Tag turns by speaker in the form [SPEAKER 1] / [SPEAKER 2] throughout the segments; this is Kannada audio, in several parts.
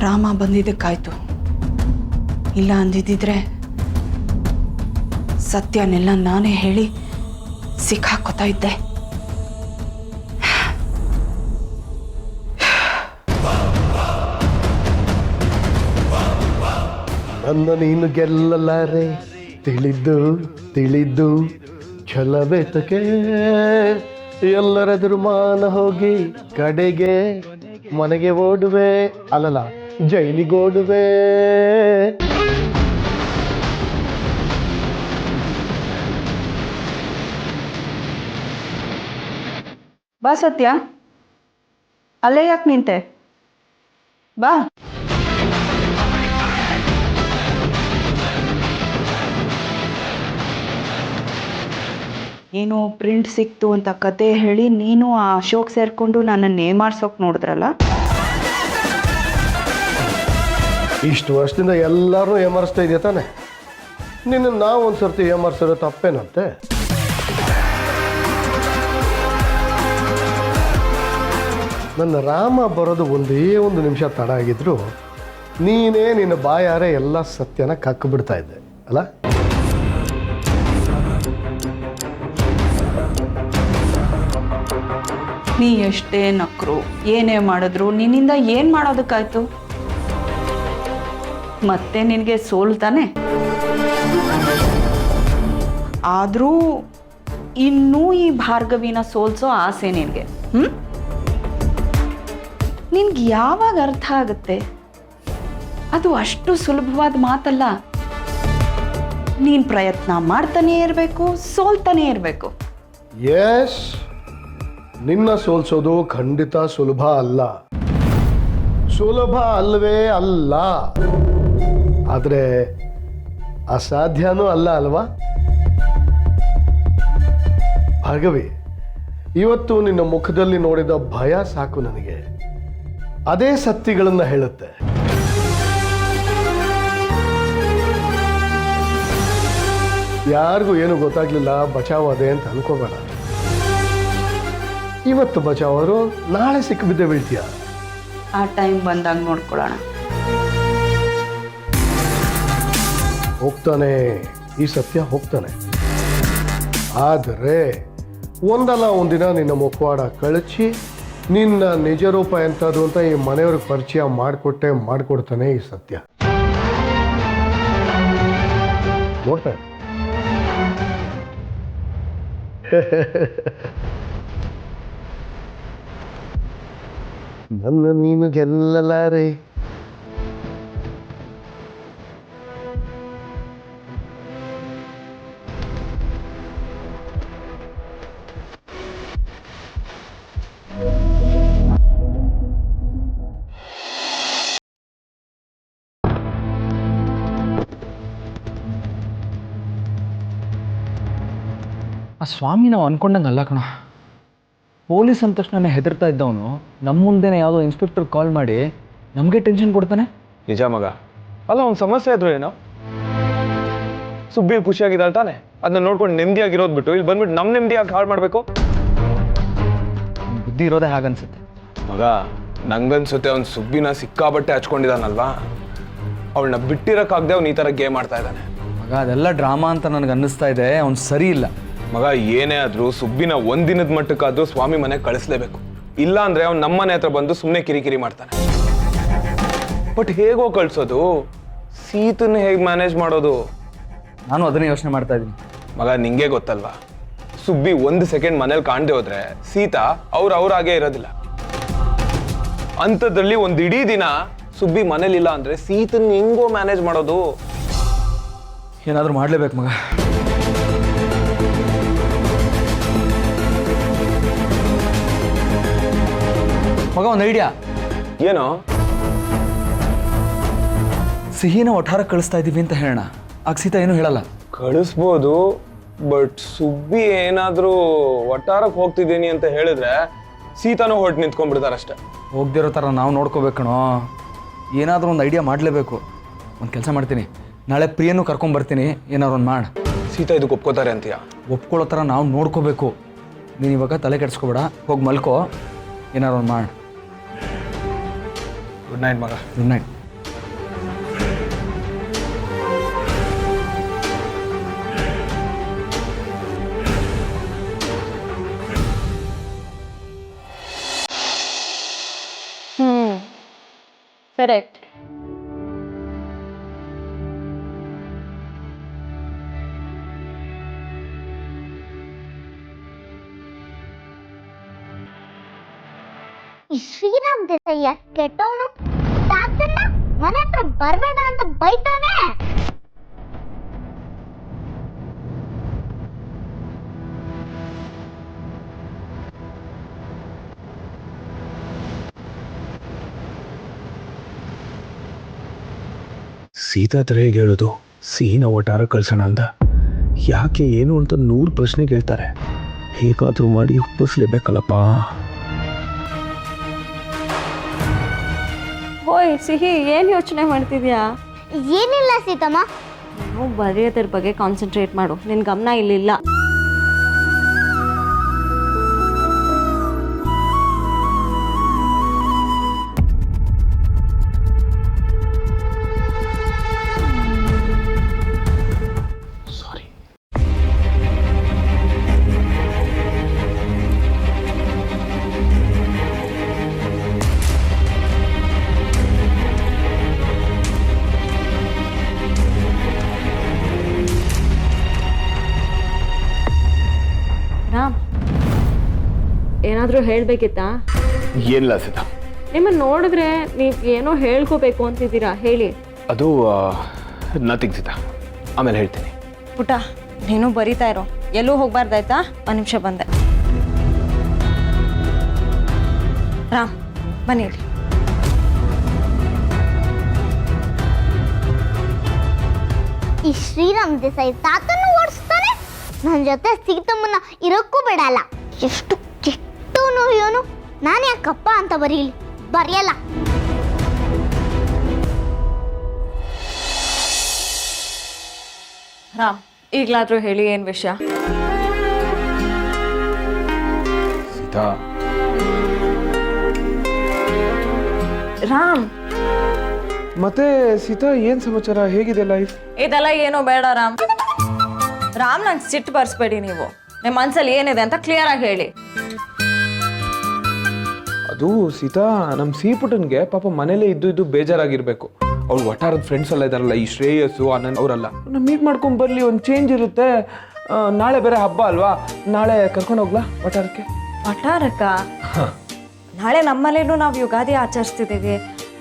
[SPEAKER 1] ರಾಮ ಬಂದಿದ್ದಕ್ಕಾಯ್ತು. ಇಲ್ಲ ಅಂದಿದ್ದಿದ್ರೆ ಸತ್ಯನೆಲ್ಲ ನಾನೇ ಹೇಳಿ ಸಿಕ್ಕಾಕೋತಾ ಇದ್ದೆ.
[SPEAKER 2] ನನ್ನ ನೀನು ಗೆಲ್ಲಲಾರೆ, ತಿಳಿದು ತಿಳಿದು ಛಲಬೇತಕ್ಕೆ ಎಲ್ಲರೆದುರು ಮಾನ ಹೋಗಿ ಕಡೆಗೆ ಮನೆಗೆ ಓಡುವೆ, ಅಲ್ಲಲ್ಲ ಜೈಲಿಗೋಡುವೆ.
[SPEAKER 1] ಬಾ ಸತ್ಯ, ಅಲ್ಲೇ ಯಾಕೆ ನಿಂತೆ? ಬಾ. ಏನೋ ಪ್ರಿಂಟ್ ಸಿಕ್ತು ಅಂತ ಕತೆ ಹೇಳಿ ನೀನು ಆ ಅಶೋಕ್ ಸೇರ್ಕೊಂಡು ನನ್ನನ್ನು ಏಮಾರ್ಸೋಕೆ ನೋಡಿದ್ರಲ್ಲ.
[SPEAKER 2] ಇಷ್ಟು ವರ್ಷದಿಂದ ಎಲ್ಲರೂ ಏಮರ್ಸ್ತಾ ಇದೆಯಾ ತಾನೆ? ನಿನ್ನ ನಾವು ಒಂದು ಸರ್ತಿ ಏಮರ್ಸೋದು ತಪ್ಪೇನಂತೆ? ನನ್ನ ರಾಮ ಬರೋದು ಒಂದೇ ಒಂದು ನಿಮಿಷ ತಡ ಆಗಿದ್ರು ನೀನೇ ನಿನ್ನ ಬಾಯಾರೆ ಎಲ್ಲ ಸತ್ಯನ ಕಕ್ಕು ಬಿಡ್ತಾ ಇದ್ದೆ ಅಲ್ಲ?
[SPEAKER 1] ನೀ ಎಷ್ಟೇ ನಕ್ರು ಏನೇ ಮಾಡಿದ್ರು ನಿನ್ನಿಂದ ಏನು ಮಾಡೋದಕ್ಕಾಯ್ತು? ಮತ್ತೆ ನಿನಗೆ ಸೋಲ್ತಾನೆ. ಆದರೂ ಇನ್ನೂ ಈ ಭಾರ್ಗವಿನ ಸೋಲ್ಸೋ ಆಸೆ ನಿನಗೆ. ನಿನ್ಗೆ ಯಾವಾಗ ಅರ್ಥ ಆಗುತ್ತೆ? ಅದು ಅಷ್ಟು ಸುಲಭವಾದ ಮಾತಲ್ಲ. ನೀನು ಪ್ರಯತ್ನ ಮಾಡ್ತಾನೇ ಇರಬೇಕು, ಸೋಲ್ತಾನೇ ಇರಬೇಕು.
[SPEAKER 2] ಎಸ್, ನಿನ್ನ ಸೋಲ್ಸೋದು ಖಂಡಿತ ಸುಲಭ ಅಲ್ಲ, ಸುಲಭ ಅಲ್ವೇ ಅಲ್ಲ. ಆದರೆ ಅಸಾಧ್ಯನೂ ಅಲ್ಲ ಅಲ್ವಾ? ಭಾರ್ಗವಿ, ಇವತ್ತು ನಿನ್ನ ಮುಖದಲ್ಲಿ ನೋಡಿದ ಭಯ ಸಾಕು ನನಗೆ. ಅದೇ ಸತ್ಯಗಳನ್ನ ಹೇಳುತ್ತೆ. ಯಾರಿಗೂ ಏನು ಗೊತ್ತಾಗ್ಲಿಲ್ಲ, ಬಚಾವಾದೆ ಅಂತ ಅನ್ಕೋಬೇಡ. ಇವತ್ತು ಬಚಾವರು, ನಾಳೆ ಸಿಕ್ಕಿಬಿದ್ದೆ ಬೀಳ್ತೀಯ.
[SPEAKER 1] ಆ ಟೈಮ್ ಬಂದಾಗ ನೋಡ್ಕೊಳ್ಳೋಣ.
[SPEAKER 2] ಹೋಗ್ತಾನೆ, ಈ ಸತ್ಯ ಹೋಗ್ತಾನೆ. ಆದರೆ ಒಂದಲ್ಲ ಒಂದಿನ ನಿನ್ನ ಮುಖವಾಡ ಕಳಚಿ ನಿನ್ನ ನಿಜ ರೂಪ ಎಂಥದ್ದು ಅಂತ ಈ ಮನೆಯವ್ರಿಗೆ ಪರಿಚಯ ಮಾಡಿಕೊಡ್ತಾನೆ ಈ ಸತ್ಯ. ನೋಡ್ತಾನೆ. ನನ್ನ ನೀನು ಗೆಲ್ಲಲಾರೆ.
[SPEAKER 3] ಆ ಸ್ವಾಮಿ ನಾವು ಅಂದ್ಕೊಂಡಂಗೆ ಅಲ್ಲ ಕಣ. ಪೊಲೀಸ್ ಅಂದ ತಕ್ಷಣ ಹೆದರ್ತಾ ಇದ್ದವನು ನಮ್ಮ ಮುಂದೆನೇ ಯಾವುದೋ ಇನ್ಸ್ಪೆಕ್ಟರ್ ಕಾಲ್ ಮಾಡಿ ನಮಗೆ ಟೆನ್ಷನ್ ಕೊಡ್ತಾನೆ.
[SPEAKER 4] ನಿಜ ಮಗ. ಅಲ್ಲ ಒಂದು ಸಮಸ್ಯೆ ಆದ್ರು ಏನೋ, ಸುಬ್ಬಿ ಖುಷಿಯಾಗಿದ್ದಾಳೆ ತಾನೆ, ಅದನ್ನ ನೋಡ್ಕೊಂಡು ನೆಮ್ಮದಿಯಾಗಿರೋದು ಬಿಟ್ಟು ಇಲ್ಲಿ ಬಂದ್ಬಿಟ್ಟು ನಮ್ಮ ನೆಮ್ಮದಿಯಾಗಿ ಹಾಳು ಮಾಡಬೇಕು.
[SPEAKER 3] ಬುದ್ಧಿ ಇರೋದೇ ಹಾಗನ್ಸುತ್ತೆ
[SPEAKER 4] ಮಗ. ನಂಗನ್ಸುತ್ತೆ ಅವ್ನು ಸುಬ್ಬಿನ ಸಿಕ್ಕಾಬಟ್ಟೆ ಹಚ್ಕೊಂಡಿದ್ದಾನಲ್ವಾ, ಅವಳನ್ನ ಬಿಟ್ಟಿರೋಕ್ಕಾಗದೆ ಅವ್ನು ಈ ಥರ ಗೇಮ್ ಆಡ್ತಾ ಇದ್ದಾನೆ.
[SPEAKER 3] ಮಗ ಅದೆಲ್ಲ ಡ್ರಾಮಾ ಅಂತ ನನಗೆ ಅನ್ನಿಸ್ತಾ ಇದೆ. ಅವ್ನು ಸರಿ ಇಲ್ಲ
[SPEAKER 4] ಮಗ. ಏನೇ ಆದ್ರೂ ಸುಬ್ಬಿನ ಒಂದಿನದ ಮಟ್ಟಕ್ಕಾದ್ರೂ ಸ್ವಾಮಿ ಮನೆಗೆ ಕಳಿಸ್ಲೇಬೇಕು. ಇಲ್ಲ ಅಂದ್ರೆ ಅವ್ನು ನಮ್ಮ ಮನೆ ಹತ್ರ ಬಂದು ಸುಮ್ಮನೆ ಕಿರಿಕಿರಿ ಮಾಡ್ತಾನೆ. ಬಟ್ ಹೇಗೋ ಕಳ್ಸೋದು? ಸೀತನ್ನ ಹೇಗೆ ಮ್ಯಾನೇಜ್ ಮಾಡೋದು?
[SPEAKER 3] ನಾನು ಅದನ್ನೇ ಯೋಚನೆ ಮಾಡ್ತಾ ಇದ್ದೀನಿ
[SPEAKER 4] ಮಗ. ನಿಂಗೆ ಗೊತ್ತಲ್ವಾ, ಸುಬ್ಬಿ 1 ಸೆಕೆಂಡ್ ಮನೇಲಿ ಕಾಣದೆ ಹೋದ್ರೆ ಸೀತಾ ಅವ್ರಾಗೆ ಇರೋದಿಲ್ಲ. ಅಂಥದ್ರಲ್ಲಿ ಒಂದು ಇಡೀ ದಿನ ಸುಬ್ಬಿ ಮನೇಲಿಲ್ಲ ಅಂದ್ರೆ ಸೀತನ್ನ ಹೆಂಗೋ ಮ್ಯಾನೇಜ್ ಮಾಡೋದು?
[SPEAKER 3] ಏನಾದರೂ ಮಾಡಲೇಬೇಕು ಮಗ. ಮಗ ಒಂದು ಐಡಿಯಾ.
[SPEAKER 4] ಏನೋ?
[SPEAKER 3] ಸಿಹಿನ ಒಟ್ಟಾರ ಕಳಿಸ್ತಾ ಇದ್ದೀವಿ ಅಂತ ಹೇಳೋಣ. ಆಗ ಸೀತಾ ಏನು ಹೇಳಲ್ಲ.
[SPEAKER 4] ಕಳಿಸ್ಬೋದು, ಬಟ್ ಸುಬ್ಬಿ ಏನಾದ್ರೂ ಒಟ್ಟಾರಕ್ಕೆ ಹೋಗ್ತಿದ್ದೀನಿ ಅಂತ ಹೇಳಿದ್ರೆ ಸೀತಾನೂ ಹೊರಟು ನಿಂತ್ಕೊಂಡ್ಬಿಡ್ತಾರಷ್ಟೆ.
[SPEAKER 3] ಹೋಗ್ದಿರೋ ಥರ ನಾವು ನೋಡ್ಕೋಬೇಕಣೋ. ಏನಾದರೂ ಒಂದು ಐಡಿಯಾ ಮಾಡಲೇಬೇಕು. ಒಂದು ಕೆಲಸ ಮಾಡ್ತೀನಿ, ನಾಳೆ ಪ್ರಿಯನ್ನು ಕರ್ಕೊಂಬರ್ತೀನಿ. ಏನಾದ್ರು ಒಂದು ಮಾಡಿ.
[SPEAKER 4] ಸೀತಾ ಇದಕ್ಕೆ ಒಪ್ಕೋತಾರೆ ಅಂತೀಯ?
[SPEAKER 3] ಒಪ್ಕೊಳ್ಳೋ ಥರ ನಾವು ನೋಡ್ಕೋಬೇಕು. ನೀನು ಇವಾಗ ತಲೆ ಕೆಡಿಸ್ಕೊಬೇಡ, ಹೋಗಿ ಮಲ್ಕೋ. ಏನಾದ್ರು ಒಂದು ಮಾಡಿ.
[SPEAKER 4] ಗುಡ್ ನೈಟ್ ಮಗ.
[SPEAKER 3] Good night.
[SPEAKER 5] ಕರೆಕ್ಟ್.
[SPEAKER 6] ಈ ಶ್ರೀರಾಮ್ ದೇಸಾಯಿ ಕೆಟ್ಟವನು, ತಾತನ್ನ ಮನೆ ಹತ್ರ ಬರ್ಬೇಡ ಅಂತ ಬೈತಾನೆ.
[SPEAKER 4] ಸೀತಾ ಹತ್ರ ಹೇಗೆ ಹೇಳೋದು? ಸಿಹಿನ ಒಟ್ಟಾರ ಕಳ್ಸೋಣ ಅಂತ. ಯಾಕೆ ಏನು ಅಂತ 100 ಪ್ರಶ್ನೆ ಕೇಳ್ತಾರೆ. ಹೇಗಾದರೂ ಮಾಡಿ ಒಪ್ಪಿಸ್ಲೇಬೇಕಲ್ಲಪ್ಪ.
[SPEAKER 5] ಓಯ್ ಸಿಹಿ, ಏನು ಯೋಚನೆ ಮಾಡ್ತಿದ್ಯಾ?
[SPEAKER 6] ಏನಿಲ್ಲ ಸೀತಮ್ಮ,
[SPEAKER 5] ನೀವು ಬರೆಯೋದ್ರ ಬಗ್ಗೆ ಕಾನ್ಸಂಟ್ರೇಟ್ ಮಾಡು, ನಿನ್ನ ಗಮನ ಇಲ್ಲಿಲ್ಲ. ರಾಮ್, ಏನಾದರೂ ಹೇಳಬೇಕಿತ್ತಾ?
[SPEAKER 4] ಏನಿಲ್ಲ ಸೀತಾ.
[SPEAKER 5] ನಿಮ್ಮನ್ನು ನೋಡಿದ್ರೆ ನೀವು ಏನೋ ಹೇಳ್ಕೋಬೇಕು ಅಂತಿದ್ದೀರಾ, ಹೇಳಿ.
[SPEAKER 4] ಅದು ನಥಿಂಗ್ ಸೀತಾ, ಆಮೇಲೆ ಹೇಳ್ತೀನಿ.
[SPEAKER 5] ಪುಟ, ನೀನು ಬರೀತಾ ಇರೋ, ಎಲ್ಲೂ ಹೋಗ್ಬಾರ್ದಾಯ್ತಾ? 1 ನಿಮಿಷ ಬಂದೆ. ರಾಮ್ ಬನ್ನಿ ಇಲ್ಲಿ.
[SPEAKER 6] ಈ ಶ್ರೀರಾಮ್ ದೇಸಾಯಿ ತಾತನ್ನು ಓಡಿಸ್ತಾನೆ, ನನ್ನ ಜೊತೆ ಸೀತಮ್ಮನ ಇರೋಕ್ಕೂ ಬಿಡಲ್ಲ. ಎಷ್ಟು ಕೆಟ್ಟವನು ಇವನು. ನಾನು ಯಾಕಪ್ಪ ಅಂತ ಬರೀಲಿ? ಬರೆಯಲ್ಲ.
[SPEAKER 5] ರಾಮ್, ಈಗಲಾದರೂ ಹೇಳಿ, ಏನು ವಿಷಯ?
[SPEAKER 4] ಸೀತಾ,
[SPEAKER 5] ರಾಮ್,
[SPEAKER 4] ಮತ್ತೆ ಸೀತಾ ಏನ್ ಸಮಾಚಾರ? ಹೇಗಿದೆ ಲೈಫ್?
[SPEAKER 5] ಇದೆಲ್ಲ ಏನೋ ಬೇಡ ರಾಮ್. ರಾಮ್, ನಂಗೆ ಸಿಟ್ಟು ಬರ್ಸ್ಬೇಡಿ ನೀವು. ನಿಮ್ಮ ಮನ್ಸಲ್ಲಿ ಏನಿದೆ ಅಂತ ಕ್ಲಿಯರ್ ಆಗಿ ಹೇಳಿ.
[SPEAKER 4] ಅದು ಸೀತಾ, ನಮ್ಮ ಸೀಪುಟನ್ಗೆ ಪಾಪ ಮನೇಲೆ ಇದ್ದು ಬೇಜಾರಾಗಿರ್ಬೇಕು. ಅವ್ಳು ವಟಾರದ ಫ್ರೆಂಡ್ಸ್ ಎಲ್ಲ ಇದಾರಲ್ಲ, ಈ ಶ್ರೇಯಸ್ಸು ಆನಂದ್ ಅವರೆಲ್ಲ ಮೀಟ್ ಮಾಡ್ಕೊಂಡ್ ಬರ್ಲಿ, ಒಂದು ಚೇಂಜ್ ಇರುತ್ತೆ. ನಾಳೆ ಬೇರೆ ಹಬ್ಬ ಅಲ್ವಾ, ನಾಳೆ ಕರ್ಕೊಂಡು ಹೋಗ್ಲಾ ವಟಾರಕ್ಕೆ?
[SPEAKER 5] ವಟಾರಕ್ಕ? ನಾಳೆ ನಮ್ಮನೇಲೂ ನಾವು ಯುಗಾದಿ ಆಚರಿಸ್ತಿದ್ದೀವಿ.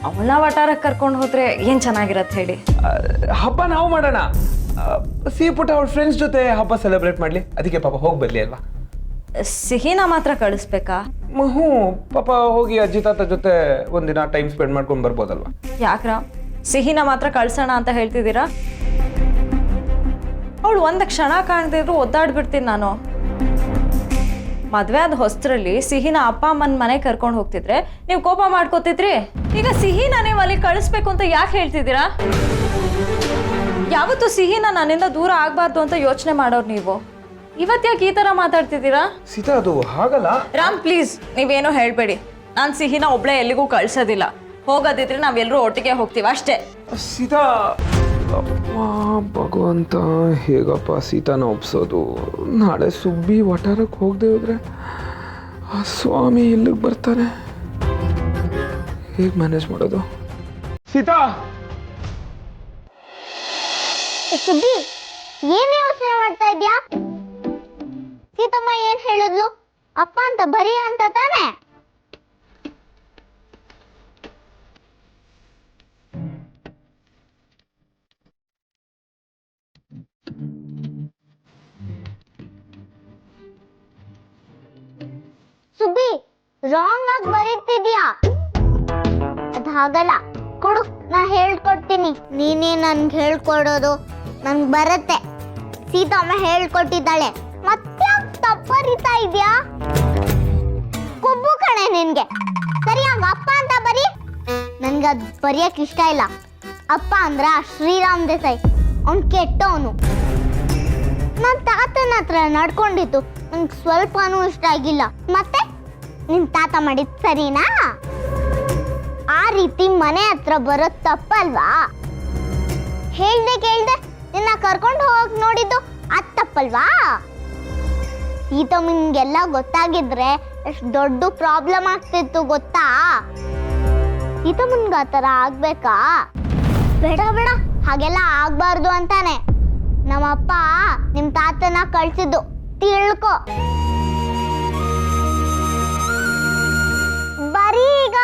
[SPEAKER 5] ಅವಳ ವಟಾರಕ್ಕೆ ಕರ್ಕೊಂಡು ಹೋದ್ರೆ ಏನು ಚೆನ್ನಾಗಿರತ್ತೆ ಹೇಳಿ?
[SPEAKER 4] ಹಬ್ಬ ನಾವು ಮಾಡೋಣ. ಸೀಪುಟ ಅವ್ಳ ಫ್ರೆಂಡ್ಸ್ ಜೊತೆ ಹಬ್ಬ ಸೆಲೆಬ್ರೇಟ್ ಮಾಡ್ಲಿ, ಅದಕ್ಕೆ ಪಾಪ ಹೋಗಿ ಬರ್ಲಿ ಅಲ್ವಾ?
[SPEAKER 5] ಸಿಹಿನ ಮಾತ್ರ ಕಳಿಸ್ಬೇಕಾ?
[SPEAKER 4] ಹ್ಞೂ, ಪಾಪ ಹೋಗಿ ಅಜ್ಜಿ ತಾತ ಜೊತೆ ಒಂದಿನ ಟೈಮ್ ಸ್ಪೆಂಡ್ ಮಾಡ್ಕೊಂಡು ಬರ್ಬೋದಲ್ವಾ?
[SPEAKER 5] ಯಾಕ್ರ ಸಿಹಿನ ಮಾತ್ರ ಕಳ್ಸೋಣ ಅಂತ ಹೇಳ್ತಿದ್ದೀರಾ? ಅವಳು ಒಂದು ಕ್ಷಣ ಕಾಣ್ದಿದ್ರು ಒದ್ದಾಡ್ಬಿಡ್ತೀನಿ ನಾನು. ಮದುವೆ ಆದ ಹೊಸ್ತರಲ್ಲಿ ಸಿಹಿನ ಅಪ್ಪ ಅಮ್ಮನ ಮನೆಗೆ ಕರ್ಕೊಂಡು ಹೋಗ್ತಿದ್ರೆ ನೀವು ಕೋಪ ಮಾಡ್ಕೋತಿದ್ರಿ. ಈಗ ಸಿಹಿನ ನೀವು ಅಲ್ಲಿ ಕಳಿಸ್ಬೇಕು ಅಂತ ಯಾಕೆ ಹೇಳ್ತಿದ್ದೀರಾ? ಯಾವತ್ತೂ ಸಿಹಿನ ನನ್ನಿಂದ ದೂರ ಆಗಬಾರ್ದು ಅಂತ ಯೋಚನೆ ಮಾಡೋರು ನೀವು. ಇವತ್ತ್ಯಾಕೆ ಈ ಥರ ಮಾತಾಡ್ತಿದ್ದೀರಾ?
[SPEAKER 4] ಸೀತಾ, ಅದು ಹಾಗಲ್ಲ.
[SPEAKER 5] ರಾಮ್ ಪ್ಲೀಸ್, ನೀವೇನೋ ಹೇಳಬೇಡಿ. ನಾನು ಸಿಹಿನ ಒಬ್ಳೆ ಎಲ್ಲಿಗೂ ಕಳ್ಸೋದಿಲ್ಲ. ಹೋಗೋದಿದ್ರೆ ನಾವೆಲ್ಲರೂ ಒಟ್ಟಿಗೆ ಹೋಗ್ತೀವಿ ಅಷ್ಟೇ.
[SPEAKER 4] ಸೀತಾ, ಭಗವಂತ, ಹೇಗಪ್ಪ ಸೀತಾನ ಒಪ್ಸೋದು? ನಾಳೆ ಸುಬ್ಬಿ ವಟಾರಕ್ಕೆ ಹೋಗದೆ ಹೋದ್ರೆ ಆ ಸ್ವಾಮಿ ಇಲ್ಲಿಗೆ ಬರ್ತಾನೆ. ಹೇಗೆ ಮ್ಯಾನೇಜ್ ಮಾಡೋದು? ಸೀತಾ,
[SPEAKER 6] ಸುಬ್ಬಿ, ಏನ್ ಯೋಚನೆ ಮಾಡ್ತಾ ಇದ್ಯಾ? ಸೀತಮ್ಮ ಏನ್ ಹೇಳಿದ್ಲು? ಅಪ್ಪ ಅಂತ ಬರೀ ಅಂತ ತಾನೆ? ಸುಬ್ಬಿ, ರಾಂಗ್ ಆಗಿ ಬರೀತಿದ್ಯಾ. ಅದಾಗಲ್ಲ, ಕೊಡು, ನಾ ಹೇಳ್ಕೊಡ್ತೀನಿ. ನೀನೇ ನನ್ಗೆ ಹೇಳ್ಕೊಡೋದು? ನಂಗೆ ಬರುತ್ತೆ. ಸೀತಮ್ಮ ಹೇಳ್ಕೊಟ್ಟಿದ್ದಾಳೆ, ಮತ್ತೆ ತಪ್ಪು ಬರೀತಾ ಇದ್ಯಾ? ಕೊಬ್ಬು ಕಣೆ ನಿನ್ಗೆ. ಸರಿಯಾಗಿ ಅಪ್ಪ ಅಂತ ಬರೀ. ನನ್ಗೆ ಅದು ಬರೆಯಕ್ ಇಷ್ಟ ಇಲ್ಲ. ಅಪ್ಪ ಅಂದ್ರ ಶ್ರೀರಾಮ್ ದೇಸಾಯಿ, ಅವ್ನು ಕೆಟ್ಟವನು. ನನ್ನ ತಾತನ ಹತ್ರ ನಡ್ಕೊಂಡಿದ್ದು ನಂಗೆ ಸ್ವಲ್ಪನೂ ಇಷ್ಟ ಆಗಿಲ್ಲ. ಮತ್ತೆ ನಿನ್ ತಾತ ಮಾಡಿದ್ ಸರಿನಾ? ಆ ರೀತಿ ಮನೆ ಹತ್ರ ಬರೋದ್ ತಪ್ಪಲ್ವಾ? ಹೇಳ್ದೆ ಕೇಳ್ದೆ ನಿನ್ನ ಕರ್ಕೊಂಡು ಹೋಗಕ್ ನೋಡಿದ್ದು ಅದ್ ತಪ್ಪಲ್ವಾ? ಸೀತಮ್ಮನಿಗೆಲ್ಲ ಗೊತ್ತಾಗಿದ್ರೆ ಎಷ್ಟು ದೊಡ್ಡ ಪ್ರಾಬ್ಲಮ್ ಆಗ್ತಿತ್ತು ಗೊತ್ತಾ? ಸೀತಮ್ಮನ್ಗ ಆ ಥರ ಆಗ್ಬೇಕಾ? ಬೇಡ ಬೇಡ, ಹಾಗೆಲ್ಲ ಆಗ್ಬಾರ್ದು ಅಂತಾನೆ ನಮ್ಮಪ್ಪ ನಿಮ್ ತಾತನ ಕಳ್ಸಿದ್ದು, ತಿಳ್ಕೊ. ಬರೀ ಈಗ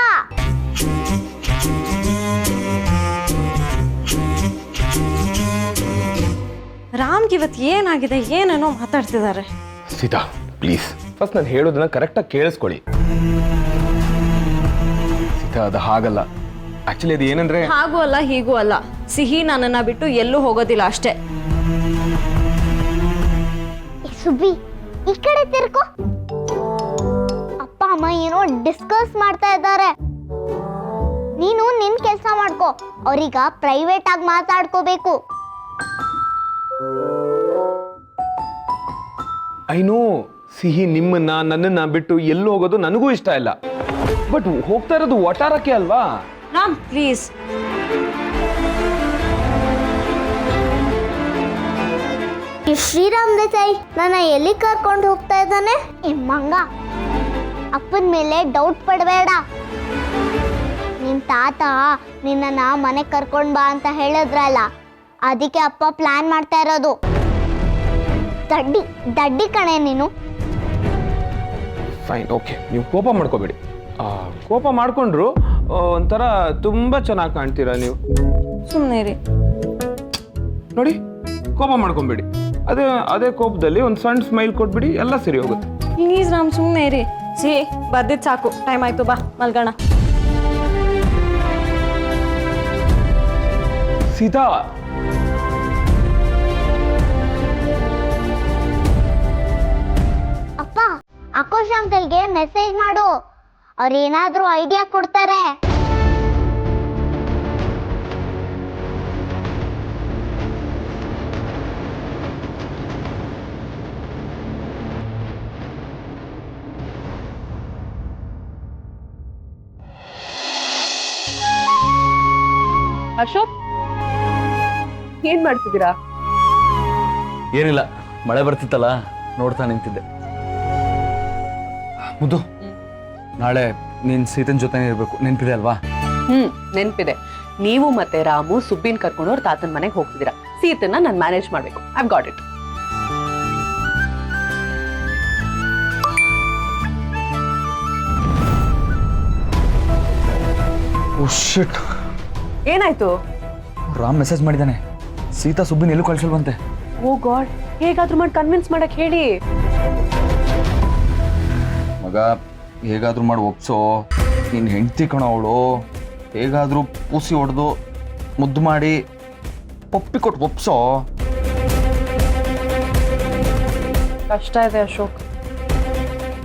[SPEAKER 5] ರಾಮ್ಗೆ ಇವತ್ತು ಏನಾಗಿದೆ, ಏನೇನೋ ಮಾತಾಡ್ತಿದ್ದಾರೆ.
[SPEAKER 4] ಸೀತಾ ಪ್ಲೀಸ್ ಫಸ್ಟ್ ನಾನು ಹೇಳೋದನ್ನ ಕರೆಕ್ಟಾಗಿ ಕೇಳಿಸ್ಕೊಳ್ಳಿ. ಸೀತಾ ಅದು ಹಾಗಲ್ಲ. ಆಕ್ಚುಲಿ ಅದು ಏನಂದ್ರೆ
[SPEAKER 5] ಹಾಗೂ ಅಲ್ಲ ಹೀಗೂ ಅಲ್ಲ, ಸಿಹಿ ನನ್ನನ್ನ ಬಿಟ್ಟು ಎಲ್ಲೂ ಹೋಗೋದಿಲ್ಲ ಅಷ್ಟೇ.
[SPEAKER 6] ಸುಬ್ಬಿ ಈ ಕಡೆ ತಿರ್ಕೊ. ಅಪ್ಪ ಅಮ್ಮ ಏನೋ ಡಿಸ್ಕಸ್ ಮಾಡ್ತಾ ಇದ್ದಾರೆ. ನೀನು ನಿನ್ ಕೆಲಸ ಮಾಡ್ಕೋ, ಅವ್ರೀಗ ಪ್ರೈವೇಟ್ ಆಗಿ ಮಾತಾಡ್ಕೋಬೇಕು.
[SPEAKER 4] ಐನೋ ಸಿಹಿ ನಿಮ್ಮನ್ನ ನನ್ನನ್ನ ಬಿಟ್ಟು ಎಲ್ಲೂ ಹೋಗೋದು ನನಗೂ ಇಷ್ಟ ಇಲ್ಲ. ಬಟ್ ಹೋಗ್ತಾ ಇರೋದು ವಟಾರಕ್ಕೆ ಅಲ್ವಾ?
[SPEAKER 5] ರಾಮ್ ಪ್ಲೀಸ್.
[SPEAKER 6] ಈ ಶ್ರೀರಾಮ್ ದೇಸಾಯಿ ನನ್ನ ಎಲ್ಲಿ ಕರ್ಕೊಂಡು ಹೋಗ್ತಾ ಇದ್ದಾನೆ? ಮಂಗ, ಅಪ್ಪನ ಮೇಲೆ ಡೌಟ್ ಪಡಬೇಡ. ನಿನ್ ತಾತ ನಿನ್ನ ಮನೆ ಕರ್ಕೊಂಡ್ ಬಾ ಅಂತ ಹೇಳಿದ್ರಲ್ಲ, ಅದಕ್ಕೆ ಅಪ್ಪ ಪ್ಲಾನ್ ಮಾಡ್ತಾ ಇರೋದು. ದಡ್ಡಿ ಕಣೆ ನೀನು.
[SPEAKER 4] ಫೈನ್, ಓಕೆ, ನೀವು ಕೋಪ ಮಾಡ್ಕೋಬೇಡಿ. ಕೋಪ ಮಾಡ್ಕೊಂಡ್ರು ಒಂಥರ ತುಂಬಾ ಚೆನ್ನಾಗಿ ಕಾಣ್ತೀರಾ ನೀವು.
[SPEAKER 5] ಸುಮ್ಮನೆ ರೀ.
[SPEAKER 4] ನೋಡಿ, ಕೋಪ ಮಾಡ್ಕೊಂಬೇಡಿ. ಅದೇ ಕೋಪದಲ್ಲಿ ಒಂದು ಸಣ್ಣ ಸ್ಮೈಲ್ ಕೊಟ್ಬಿಡಿ, ಎಲ್ಲ ಸರಿ ಹೋಗುತ್ತೆ.
[SPEAKER 5] ಪ್ಲೀಸ್ ರಾಮ್ ಸುಮ್ಮನೆ ರೀ. ಬರ್ದಿದ್ ಸಾಕು, ಟೈಮ್ ಆಯ್ತು, ಬಾ ಮಲ್ಗೋಣ.
[SPEAKER 4] ಸೀತಾ,
[SPEAKER 6] ಅಪ್ಪ ಆಕಾಶ್ ಅಂಕಲ್ಗೆ ಮೆಸೇಜ್ ಮಾಡು, ಅವ್ರೇನಾದ್ರೂ ಐಡಿಯಾ ಕೊಡ್ತಾರೆ.
[SPEAKER 7] ಅಶೋಕ್, ಏನ್ ಮಾಡ್ತಿದ್ದೀರಾ?
[SPEAKER 3] ಏನಿಲ್ಲ, ಮಳೆ ಬರ್ತಿತ್ತಲ್ಲ ನೋಡ್ತಾ ನಿಂತಿದ್ದೆ. ಮುದ್ದು, ನಾಳೆ ನೀನ್ ಸೀತನ್ ಜೊತೆನೇ ಇರ್ಬೇಕು, ನೆನ್ಪಿದೆ ಅಲ್ವಾ?
[SPEAKER 7] ನೆನ್ಪಿದೆ. ನೀವು ಮತ್ತೆ ರಾಮು ಸುಬ್ಬಿನ್ ಕರ್ಕೊಂಡು ಅವ್ರ ತಾತನ ಮನೆಗೆ ಹೋಗ್ತಿದ್ದೀರಾ. ಸೀತನ್ನ ನಾನು ಮ್ಯಾನೇಜ್ ಮಾಡ್ಬೇಕು. I got it. ಏನಾಯ್ತು?
[SPEAKER 3] ರಾಮ್ ಮೆಸೇಜ್ ಮಾಡಿದ್ದಾನೆ, ಸೀತಾ ಸುಬ್ಬಿನ ಎಲ್ಲೂ ಕಳ್ಸಲ್ವಂತೆ.
[SPEAKER 7] ಓ ಗಾಡ್, ಹೇಗಾದ್ರೂ ಮಾಡಿ ಕನ್ವಿನ್ಸ್ ಮಾಡಕ್ ಹೇಳಿ.
[SPEAKER 3] ಮಗ, ಹೇಗಾದ್ರೂ ಮಾಡಿ ಒಪ್ಸೋ. ನೀನ್ ಹೆಂಡ್ತಿ ಕಣ ಅವಳು. ಹೇಗಾದ್ರೂ ಪೂಸಿ ಹೊಡೆದು ಮುದ್ದು ಮಾಡಿ ಒಪ್ಪಿಕೊಟ್ಟು ಒಪ್ಸೋ.
[SPEAKER 7] ಕಷ್ಟ ಇದೆ ಅಶೋಕ್.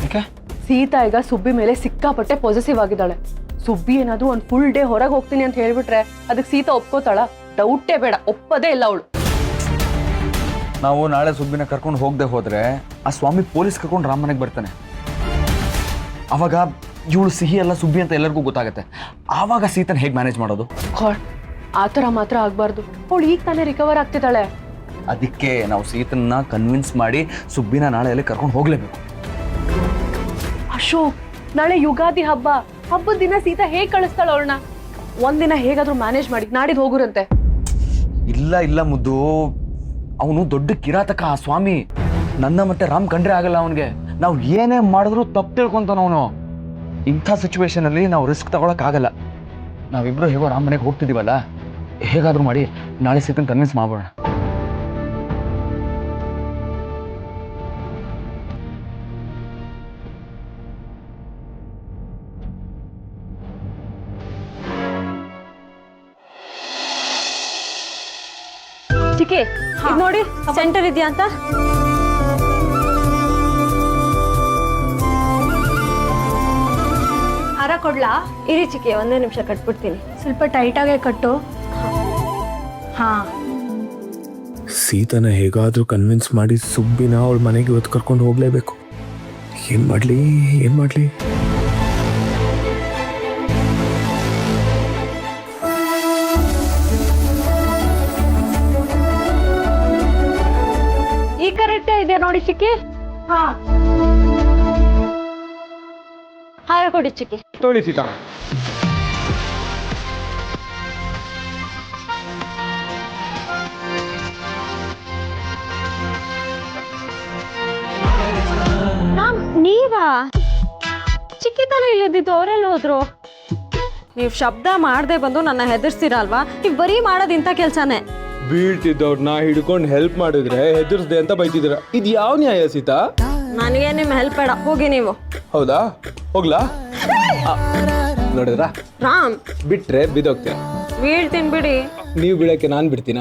[SPEAKER 3] ಯಾಕೆ?
[SPEAKER 7] ಸೀತಾ ಈಗ ಸುಬ್ಬಿ ಮೇಲೆ ಸಿಕ್ಕಾಪಟ್ಟೆ ಪಾಸಿಟಿವ್ ಆಗಿದ್ದಾಳೆ. ಸುಬ್ಬಿ ಏನಾದ್ರೂ ಒಂದು ಫುಲ್ ಡೇ ಹೊರಗೆ ಹೋಗ್ತೀನಿ ಅಂತ ಹೇಳ್ಬಿಟ್ರೆ ಅದಕ್ಕೆ ಸೀತಾ ಒಪ್ಕೋತಾಳ? ಡೌಟೇ ಬೇಡ, ಒಪ್ಪದೇ ಇಲ್ಲ ಅವಳು.
[SPEAKER 3] ನಾವು ನಾಳೆ ಸುಬ್ಬಿನ ಕರ್ಕೊಂಡು ಹೋಗದೆ ಹೋದ್ರೆ ಆ ಸ್ವಾಮಿ ಪೊಲೀಸ್ ಕರ್ಕೊಂಡು ರಾಮ್ ಮನೆಗೆ ಬರ್ತಾನೆ. ಅವಾಗ ಇವಳು ಸಿಹಿ ಅಲ್ಲ ಸುಬ್ಬಿ ಅಂತ ಎಲ್ಲರಿಗೂ ಗೊತ್ತಾಗತ್ತೆ. ಆವಾಗ ಸೀತನ್ ಹೇಗೆ ಮ್ಯಾನೇಜ್ ಮಾಡೋದು?
[SPEAKER 7] ಗಾಡ್, ಆ ಥರ ಮಾತ್ರ ಆಗ್ಬಾರ್ದು. ಅವಳು ಈಗ ತಾನೇ ರಿಕವರ್ ಆಗ್ತಿದ್ದಾಳೆ.
[SPEAKER 3] ಅದಕ್ಕೆ ನಾವು ಸೀತನ್ನ ಕನ್ವಿನ್ಸ್ ಮಾಡಿ ಸುಬ್ಬಿನ ನಾಳೆ ಅಲ್ಲಿ ಕರ್ಕೊಂಡು ಹೋಗ್ಲೇಬೇಕು.
[SPEAKER 7] ಅಶೋಕ್, ನಾಳೆ ಯುಗಾದಿ ಹಬ್ಬ. ಹಬ್ಬದ ದಿನ ಸೀತಾ ಹೇಗೆ ಕಳಿಸ್ತಾಳ ಅವಳನ್ನ? ಒಂದಿನ ಹೇಗಾದ್ರೂ ಮ್ಯಾನೇಜ್ ಮಾಡಿ ನಾಡಿದ್ದು ಹೋಗುರಂತೆ.
[SPEAKER 3] ಇಲ್ಲ ಮುದ್ದು, ಅವನು ದೊಡ್ಡ ಕಿರಾತಕ ಆ ಸ್ವಾಮಿ. ನನ್ನ ಮತ್ತೆ ರಾಮ್ ಕಂಡ್ರೆ ಆಗಲ್ಲ ಅವನಿಗೆ. ನಾವು ಏನೇ ಮಾಡಿದ್ರು ತಪ್ಪು ತಿಳ್ಕೊಂತಾನ ಅವನು. ಇಂಥ ಸಿಚುವೇಶನ್ ಅಲ್ಲಿ ನಾವು ರಿಸ್ಕ್ ತಗೊಳಕ್ ಆಗಲ್ಲ. ನಾವಿಬ್ರು ಹೇಗೋ ರಾಮ್ ಮನೆಗೆ ಹೋಗ್ತಿದೀವಲ್ಲ, ಹೇಗಾದ್ರೂ ಮಾಡಿ ನಾಳೆ ಸೀತನ್ ಕನ್ವಿನ್ಸ್ ಮಾಡೋಣ.
[SPEAKER 5] ಚಿಕ್ಕಿ, ಇದ್ ನೋಡಿ ಸೆಂಟರ್ ಇದೆಯಾ ಅಂತ.
[SPEAKER 8] ಹಾರ ಕೊಡ್ಲಾ?
[SPEAKER 5] ಇರಿ ಚಿಕ್ಕಿ, ಒಂದೇ ನಿಮಿಷ ಕಟ್ಬಿಡ್ತೀನಿ.
[SPEAKER 8] ಸ್ವಲ್ಪ ಟೈಟಾಗೆ ಕಟ್ಟು. ಹಾ,
[SPEAKER 4] ಸೀತನ ಹೇಗಾದ್ರೂ ಕನ್ವಿನ್ಸ್ ಮಾಡಿ ಸುಬ್ಬಿನ ಅವಳ ಮನೆಗೆ ಇವತ್ತು ಕರ್ಕೊಂಡು ಹೋಗ್ಲೇಬೇಕು. ಏನ್ ಮಾಡ್ಲಿ?
[SPEAKER 8] ನಡೀತಾ ಇದೆ ನೋಡಿ ಚಿಕ್ಕಿ. ಹಾ ಹಾರ ಕೊಡಿ ಚಿಕ್ಕಿ.
[SPEAKER 4] ತೊಳಿ ಸೀತಾ.
[SPEAKER 5] ನೀವಾ? ಚಿಕ್ಕಿ ತಾನೇ ಇಲ್ಲದಿದ್ದು, ಅವರೆಲ್ಲ ಹೋದ್ರು? ನೀವು ಶಬ್ದ ಮಾಡದೆ ಬಂದು ನನ್ನ ಹೆದರ್ಸ್ತೀರಾ ಅಲ್ವಾ? ನೀವು ಬರೀ ಮಾಡೋದು ಇಂಥ ಕೆಲಸನೇ.
[SPEAKER 4] ಬೀಳ್ತಿದ್ದವ್ರನ್ನ ಹಿಡ್ಕೊಂಡು ಹೆಲ್ಪ್ ಮಾಡಿದ್ರೆ ಹೆದರ್ಸ್ದೆ ಅಂತ ಬೈತಿದ್ದೀರ. ಇದು ಯಾವ ನ್ಯಾಯ ಸೀತಾ?
[SPEAKER 5] ನನಗೆ ನಿಮ್ಮ ಹೆಲ್ಪ್ ಬೇಡ, ಹೋಗಿ ನೀವು.
[SPEAKER 4] ಹೌದಾ? ಹೋಗ್ಲಾ? ನೋಡಿದ್ರ
[SPEAKER 5] ರಾಮ್,
[SPEAKER 4] ಬಿಟ್ರೆ ಬಿದ್ದೋಗ್ತೀರ.
[SPEAKER 5] ಬೀಳ್ತೀನಿ ಬಿಡಿ.
[SPEAKER 4] ನೀವು ಬೀಳಕ್ಕೆ ನಾನು ಬಿಡ್ತೀನ?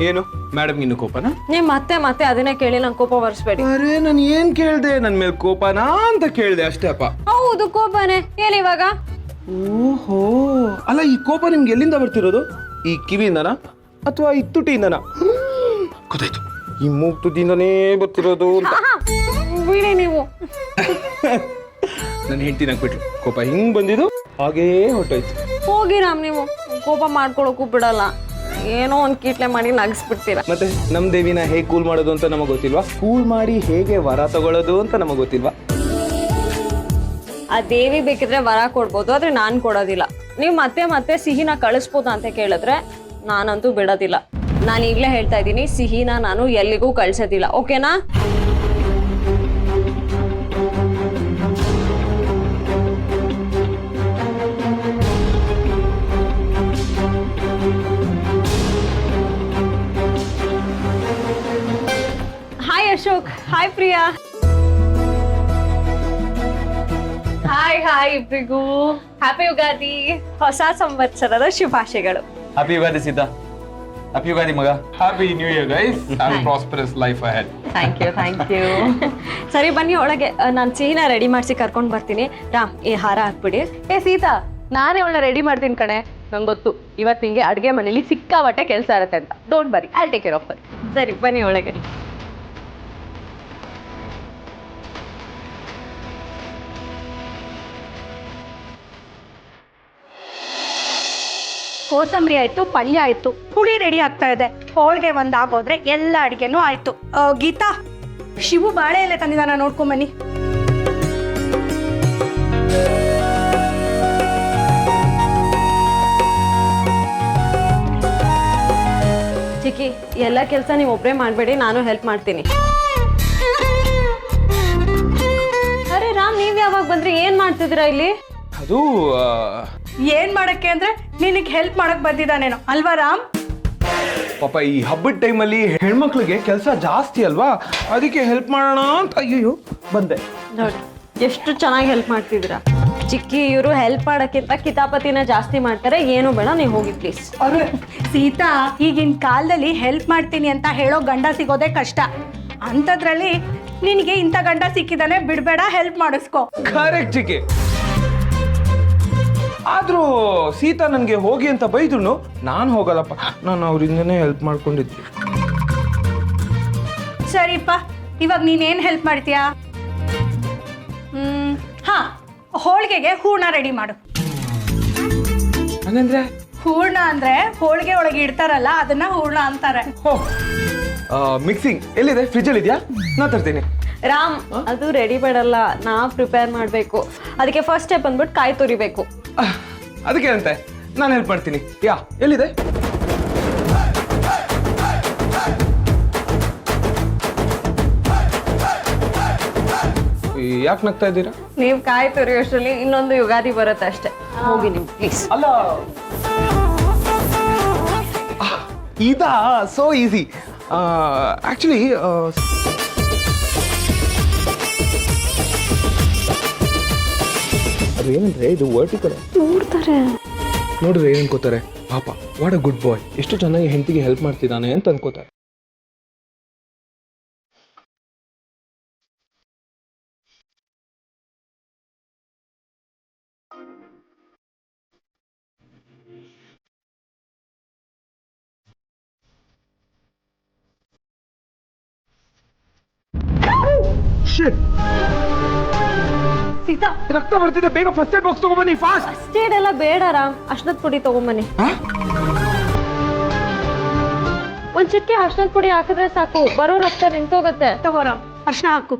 [SPEAKER 4] ಏನು ಮೇಡಮ್ ಇನ್ನು ಕೋಪನಾ?
[SPEAKER 5] ನೀವು ಮತ್ತೆ ಮತ್ತೆ ಅದನ್ನೇ ಕೇಳಿ ನಂಗೆ ಕೋಪ ಬರ್ಸ್ಬೇಡಿ.
[SPEAKER 4] ಅರೆ ನಾನು ಏನ್ ಕೇಳ್ದೆ? ನನ್ ಮೇಲೆ ಕೋಪನಾ ಅಂತ ಕೇಳ್ದೆ ಅಷ್ಟೇ ಅಪ್ಪ.
[SPEAKER 5] ಹೌದು ಕೋಪನೇ. ಏನು ಇವಾಗ?
[SPEAKER 4] ಓಹೋ, ಅಲ್ಲ ಈ ಕೋಪ ನಿಮ್ಗೆ ಎಲ್ಲಿಂದ ಬರ್ತಿರೋದು? ಈ ಕಿವಿಯಿಂದನಾ ಅಥವಾ ಈ ತುಟಿಯಿಂದನಾ? ಗೊತ್ತಾಯ್ತು, ಈ ಮೂಗ್ ತುದಿಯಿಂದನೇ ಬರ್ತಿರೋದು ಅಂತ.
[SPEAKER 5] ಬಿಡಿ ನೀವು.
[SPEAKER 4] ನನ್ನ ಹೆಂಡತಿ ಬಿಟ್ರು, ಕೋಪ ಹಿಂಗ್ ಬಂದಿದ್ದು ಹಾಗೇ ಹೊಟ್ಟೋಯ್ತು.
[SPEAKER 5] ಹೋಗಿ ರಾಮ್, ನೀವು ಕೋಪ ಮಾಡ್ಕೊಳಕ್ಕೂ ಬಿಡಲ್ಲ. ಏನೋ ಒಂದು ಕೀಟ್ಲೆ ಮಾಡಿ ನಗಿಸ್ಬಿಡ್ತೀರ.
[SPEAKER 4] ಮತ್ತೆ ನಮ್ ದೇವಿನ ಹೇಗೆ ಕೂಲ್ ಮಾಡೋದು ಅಂತ ನಮಗೆ ಗೊತ್ತಿಲ್ವಾ? ಕೂಲ್ ಮಾಡಿ ಹೇಗೆ ವರ ತಗೊಳ್ಳೋದು ಅಂತ ನಮಗೆ ಗೊತ್ತಿಲ್ವಾ?
[SPEAKER 5] ಆ ದೇವಿ ಬೇಕಿದ್ರೆ ವರ ಕೊಡ್ಬೋದು, ಆದ್ರೆ ನಾನು ಕೊಡೋದಿಲ್ಲ. ನೀವು ಮತ್ತೆ ಮತ್ತೆ ಸಿಹಿನ ಕಳಿಸ್ಬೋದು ಅಂತ ಕೇಳಿದ್ರೆ ನಾನಂತೂ ಬಿಡೋದಿಲ್ಲ. ನಾನು ಈಗಲೇ ಹೇಳ್ತಾ ಇದ್ದೀನಿ, ಸಿಹಿನ ನಾನು ಎಲ್ಲಿಗೂ ಕಳ್ಸೋದಿಲ್ಲ. ಓಕೆನಾ? Hi Ashok. Hi Priya. Hi hi ಇಬ್ರಿಗೂ. ಹ್ಯಾಪಿ ಯುಗಾದಿ, ಹೊಸ ಸಂವತ್ಸರದ ಶುಭಾಶಯಗಳು.
[SPEAKER 3] ಹ್ಯಾಪಿ ಯುಗಾದಿ ಸೀತಾ. ಹ್ಯಾಪಿ ಯುಗಾದಿ ಮಗ.
[SPEAKER 4] Happy new year guys and prosperous life ahead.
[SPEAKER 7] Thank you thank you.
[SPEAKER 5] ಸರಿ ಬನ್ನಿ ಒಳಗೆ, ನಾನು ಸಿಹಿನ ರೆಡಿ ಮಾಡಿಸಿ ಕರ್ಕೊಂಡು ಬರ್ತೀನಿ. ರಾಮ್, ಈ ಹಾರ ಹಾಕ್ಬಿಡಿ.
[SPEAKER 7] ಏ ಸೀತಾ, ನಾನೇ ಅವಳನ್ನ ರೆಡಿ ಮಾಡ್ತೀನಿ ಕಣೆ. ನಂಗೆ ಗೊತ್ತು ಇವತ್ತು ನಿಂಗೆ ಅಡುಗೆ ಮನೇಲಿ ಸಿಕ್ಕಾಪಟ್ಟೆ ಕೆಲಸ ಇರುತ್ತೆ ಅಂತ. ಡೋಂಟ್ ಬರಿ, I take care of it.
[SPEAKER 5] ಸರಿ ಬನ್ನಿ ಒಳಗೆ.
[SPEAKER 8] ಕೋಸಂಬರಿ ಆಯ್ತು, ಪಲ್ಯ ಆಯ್ತು, ಹುಳಿ ರೆಡಿ ಆಗ್ತಾ ಇದೆ. ಹೋಳಿಗೆ ಒಂದ್ ಆಗೋದ್ರೆ ಎಲ್ಲ ಅಡಿಗೆನೂ ಆಯ್ತು. ಗೀತಾ, ಶಿವು ಬಾಳೆ ಎಲೆ ತಂದಿದ್ದಾನ, ನೋಡ್ಕೊಂಬನ್ನಿ.
[SPEAKER 5] ಚಿಕ್ಕಿ, ಎಲ್ಲ ಕೆಲಸ ನೀವು ಒಬ್ಬರೇ ಮಾಡಬೇಡಿ, ನಾನು ಹೆಲ್ಪ್ ಮಾಡ್ತೀನಿ. ಅರೆ ರಾಮ್, ನೀವ್ ಯಾವಾಗ ಬಂದ್ರಿ? ಏನ್ ಮಾಡ್ತಿದ್ದೀರಾ ಇಲ್ಲಿ?
[SPEAKER 4] ಅದು
[SPEAKER 8] ಏನ್ ಮಾಡಕ್ಕೆ ಅಂದ್ರೆ ನಿನಗೆ ಹೆಲ್ಪ್ ಮಾಡಕ್ ಬಂದಿದ್ದಾನೇನೋ ಅಲ್ವಾ ರಾಮ್?
[SPEAKER 4] ಪಾಪ ಈ ಹಬ್ಬದ ಟೈಮಲ್ಲಿ ಹೆಣ್ಮಕ್ಳಿಗೆ ಕೆಲಸ ಜಾಸ್ತಿ ಅಲ್ವಾ, ಅದಕ್ಕೆ ಹೆಲ್ಪ್ ಮಾಡೋಣ ಅಂತ ಅಯ್ಯೋ ಬಂದೆ.
[SPEAKER 5] ನೋಡಿ ಎಷ್ಟು ಚೆನ್ನಾಗಿ ಹೆಲ್ಪ್ ಮಾಡ್ತಿದ್ದೀರಾ. ಚಿಕ್ಕಿ, ಇವರು ಹೆಲ್ಪ್ ಮಾಡೋಕ್ಕಿಂತ ಕಿತಾಪತಿನ ಜಾಸ್ತಿ ಮಾಡ್ತಾರೆ. ಏನು ಬೇಡ, ನೀವು ಹೋಗಿ ಪ್ಲೀಸ್.
[SPEAKER 8] ಅರೆ ಸೀತಾ, ಈಗಿನ ಕಾಲದಲ್ಲಿ ಹೆಲ್ಪ್ ಮಾಡ್ತೀನಿ ಅಂತ ಹೇಳೋ ಗಂಡ ಸಿಗೋದೇ ಕಷ್ಟ. ಅಂಥದ್ರಲ್ಲಿ ನಿನಗೆ ಇಂಥ ಗಂಡ ಸಿಕ್ಕಿದಾನೆ, ಬಿಡಬೇಡ, ಹೆಲ್ಪ್ ಮಾಡಿಸ್ಕೊ.
[SPEAKER 4] ಕರೆಕ್ಟ್ ಚಿಕ್ಕಿ. ಆದ್ರೂ ಸೀತಾ ನನ್ಗೆ ಹೋಗಿ ಅಂತ ಬೈದ್ರು ನಾನು ಹೋಗಲ್ಲಪ್ಪ. ನಾನು ಅವ್ರಿಂದನೇ ಹೆಲ್ಪ್ ಮಾಡ್ಕೊಂಡಿದ್ವಿ.
[SPEAKER 8] ಸರಿಪ್ಪ, ಇವಾಗ ನೀನೇನು ಹೆಲ್ಪ್ ಮಾಡ್ತೀಯಾ? ಹಾ, ಹೋಳಿಗೆಗೆ ಹೂರ್ಣ ರೆಡಿ ಮಾಡು.
[SPEAKER 4] ಹಂಗಂದ್ರೆ
[SPEAKER 8] ಹೂರ್ಣ ಅಂದ್ರೆ ಹೋಳಿಗೆ ಒಳಗೆ ಇಡ್ತಾರಲ್ಲ, ಅದನ್ನ ಹೂರ್ಣ ಅಂತಾರೆ.
[SPEAKER 4] ಮಿಕ್ಸಿಂಗ್ ಎಲ್ಲಿದೆ? ಫ್ರಿಜ್ ಅಲ್ಲಿ ಇದೆಯಾ? ನಾ ತರ್ತೀನಿ.
[SPEAKER 5] ರಾಮ್, ಅದು ರೆಡಿ ಬೇಡಲ್ಲ, ನಾ ಪ್ರಿಪೇರ್ ಮಾಡಬೇಕು. ಅದಕ್ಕೆ ಫಸ್ಟ್ ಸ್ಟೆಪ್ ಬಂದ್ಬಿಟ್ಟು ಕಾಯಿ ತುರಿಬೇಕು.
[SPEAKER 4] ಅದಕ್ಕೇನಂತೆ, ನಾನು ಹೆಲ್ಪ್ ಮಾಡ್ತೀನಿ. ಎಲ್ಲಿದೆ? ಯಾಕೆ ನಗ್ತಾ ಇದ್ದೀರಾ?
[SPEAKER 5] ನೀವು ಕಾಯಿ ತುರಿಯೋಷ್ಟರಲ್ಲಿ ಇನ್ನೊಂದು ಯುಗಾದಿ ಬರುತ್ತೆ ಅಷ್ಟೇ. ಹೋಗಿ ನೀವು ಪ್ಲೀಸ್.
[SPEAKER 4] ಅಲ್ಲ, ಇದಾ ಸೋ ಈಸಿ. ಆಕ್ಚುಲಿ ಅದು ಏನಂದ್ರೆ, ಇದು ವರ್ಟಿಕಲ್. ನೋಡಿದ್ರೆ ಏನ್ ಅನ್ಕೋತಾರೆ? ಪಾಪ, ವಾಟ್ ಅ ಗುಡ್ ಬಾಯ್, ಎಷ್ಟು ಚೆನ್ನಾಗಿ ಹೆಂಡತಿಗೆ ಹೆಲ್ಪ್ ಮಾಡ್ತಿದ್ದಾನೆ ಅಂತ ಅನ್ಕೋತಾರೆ.
[SPEAKER 8] ಸೀತಾ,
[SPEAKER 4] ರಕ್ತ ಬರ್ತಿದೆ, ಬೇಗ ಫಸ್ಟ್ ಏಡ್ ಬಾಕ್ಸ್ ತಗೊಂಬನ್ನಿ, ಫಾಸ್ಟ್.
[SPEAKER 5] ಫಸ್ಟ್ ಏಡ್ ಎಲ್ಲ ಬೇಡ ರಾಮ್, ಅಷ್ಟೊತ್ತು ಪುಡಿ ತಗೊಂಬನ್ನಿ. ಒಂದ್ ಚಿಕ್ಕೆ ಅರ್ಶಿನದ ಪುಡಿ ಹಾಕಿದ್ರೆ ಸಾಕು, ಬರೋ ರಕ್ತ ನಿಂತೋಗತ್ತೆ.
[SPEAKER 8] ತಗೋರ ಅರ್ಶನ ಹಾಕು.